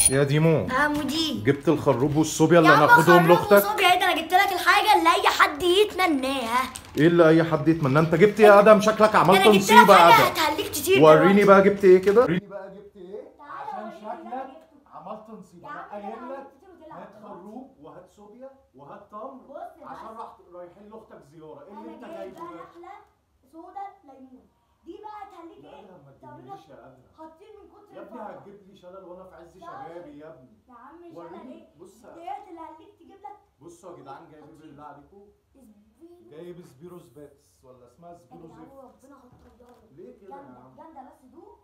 يا ديمو، مدير. جبت الخروب والصوبيا اللي يا عم هناخدهم خروب لاختك؟ وصوبيا ايه ده؟ انا جبت لك الحاجه اللي اي حد يتمناها. ايه اللي اي حد يتمنى؟ انت جبت ايه يا ادم؟ شكلك عملت انا جبت لك نصيبه يا حاجه ادم. هتهليك كتير وريني دلوقتي. بقى جبت ايه كده، وريني بقى جبت ايه تعالى عشان وريني اللي أنا شكلك جبته. عملت نصيبه. يا انا عم قايل ده أنا لك جبت كتير وطلع هات خروب وهات صوبيا وهات تمر بص عشان بس. رايحين لاختك زياره. ايه اللي انا انت جايب جايبه بقى ده؟ نحله سودا ليمون، دي بقى هتهليك يا ايه؟ ادهم ما تعمل تجيبليش لك يا ادهم خطين من كتر يا ابني، الفرح. هتجيب لي شلل وانا في عز لا. شبابي يا ابني. يا عم شلل وريني. ايه؟ بص ديت اللي هتهليك تجيب لك. بصوا يا جدعان، جايب ايه بالله عليكم؟ جايب سبيروس باتس ولا اسمها يا سبيروس جدعان زفت. ربنا خطر ليه كده يا جامده عم؟ جامده بس دوق.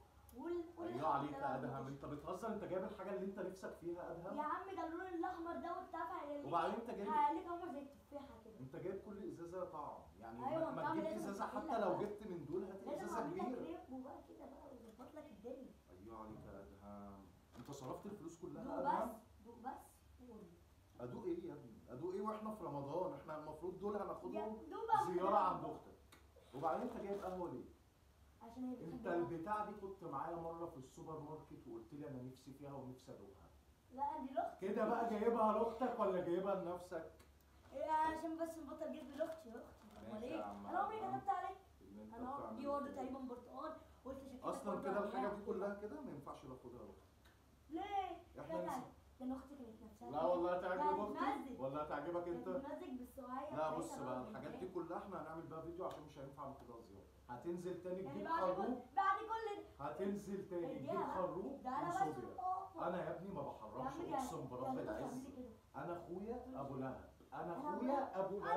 ايوه عليك يا ادهم، انت بتهزر؟ انت جايب الحاجه اللي انت نفسك فيها يا ادهم؟ يا عم ده اللون الاحمر ده والتفع اللي وبعدين انت جايب هيخليك عامل زي التفاحه كده. انت جايب كل ازازه طعم يعني. أيوة، ما طعم تجيب لازم ازازه، تستحيل حتى لك لو بقى. جبت من دول هات لازم ازازه اعمل لك كبيره. ريب وبقى كده بقى ويظبط لك الدنيا. ايوه عليك يا ادهم، انت صرفت الفلوس كلها دوق يا بس ادهم؟ دوق بس قول. ادوق ايه يا ابني؟ ادوق ايه واحنا في رمضان؟ احنا المفروض دول هناخدهم دوق بقى زياره عند اختك. وبعدين انت جايب قهوه ليه؟ عشان هي انت بتحب القهوة. البتاع دي كنت معايا مره في السوبر ماركت وقلت لي انا نفسي فيها ونفسي ادوقها. لا دي لاختي كده بقى جايبها لاختك ولا جايبها لنفسك؟ عشان بس نبطل جيب لاختي. امال ماشي ايه؟ يا عم انا عمري كتبت عليك. اللي انت انا دي بتعمله ورده كده. تقريبا برتقال قلت شكلك اصلا كده الحاجه دي كلها كده ما ينفعش ناخدها لاختك. ليه؟ احنا لا نسيب. ده اختي كانت نفسها لا والله هتعجب لا، اختي بتمزج. ولا هتعجبك كانت انت؟ بتمزج بالسواعية لا بتاعتها بص بقى، بقى الحاجات دي كلها احنا هنعمل بقى فيديو عشان مش هينفع ناخدها زياره. هتنزل تاني يعني تجيب بعد كل خروب. هتنزل تاني تجيب اديها خروب ده انا بس وصوبيا. انا يا ابني ما بحرمش، اقسم برب العز. انا اخويا ابو لهب، انا اخويا ابو لهب.